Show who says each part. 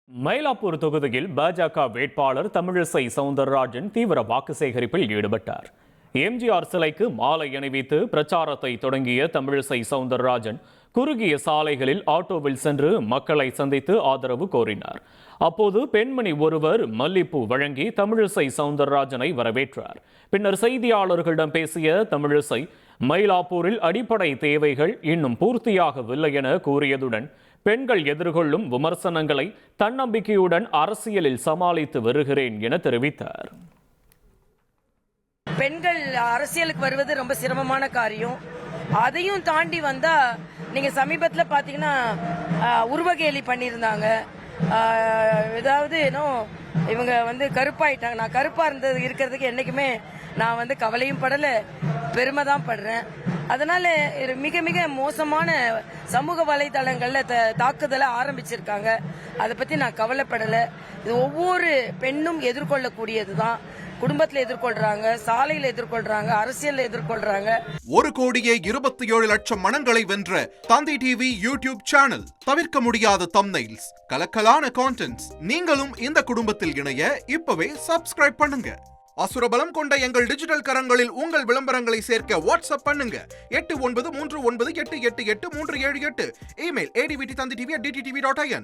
Speaker 1: மயிலாப்பூர் தொகுதியில் பாஜக வேட்பாளர் தமிழிசை சவுந்தரராஜன் தீவிர வாக்கு சேகரிப்பில் ஈடுபட்டார். எம்ஜிஆர் சிலைக்கு மாலை அணிவித்து பிரச்சாரத்தை தொடங்கிய தமிழிசை சவுந்தரராஜன் குறுகிய சாலைகளில் ஆட்டோவில் சென்று மக்களை சந்தித்து ஆதரவு கோரினார். அப்போது பெண்மணி ஒருவர் மல்லிப்பூ வழங்கி தமிழிசை சவுந்தரராஜனை வரவேற்றார். பின்னர் செய்தியாளர்களிடம் பேசிய தமிழிசை மயிலாப்பூரில் அடிப்படை தேவைகள் இன்னும் பூர்த்தியாகவில்லை என கூறியதுடன் பெண்கள் எதிர்கொள்ளும் விமர்சனங்களை தன்னம்பிக்கையுடன் அரசியலில் சமாளித்து வருகிறேன் என தெரிவித்தார்.
Speaker 2: பெண்கள் அரசியலுக்கு வருவது ரொம்ப சிரமமான காரியம். அதையும் தாண்டி வந்தா நீங்க சமீபத்துல பாத்தீங்கன்னா உருவகேலி பண்ணியிருந்தாங்க. ஏதாவது இவங்க கருப்பாயிட்டாங்க. நான் கருப்பா இருக்கிறதுக்கு என்னைக்குமே நான் கவலையும் படல, பெருமை தான் படுறேன். அதனால மிக மிக மோசமான சமூக வலைதளங்கள்ல தாக்குதலை ஆரம்பிச்சிருக்காங்க. அதை பத்தி நான் கவலைப்படல. இது ஒவ்வொரு பெண்ணும் எதிர்கொள்ளக்கூடியதுதான். குடும்பத்தில் எதிர்கொள்றாங்க, சாலையில் எதிர்கொள்றாங்க, அரசியல் எதிர்கொள்றாங்க.
Speaker 3: 1,27,00,000 மனங்களை வென்ற தந்தி டிவி யூடியூப் சேனல். தவிர்க்க முடியாத தம்ப்நெயில்ஸ், கலக்கலான கான்டென்ட்ஸ். நீங்களும் இந்த குடும்பத்தில் இணைய இப்பவே சப்ஸ்கிரைப் பண்ணுங்க. அசுரபலம் கொண்ட எங்கள் டிஜிட்டல் கரங்களில் உங்கள் விளம்பரங்களை சேர்க்க வாட்ஸ்அப் பண்ணுங்க. 8939888378. Email advtthanditv@dttv.in.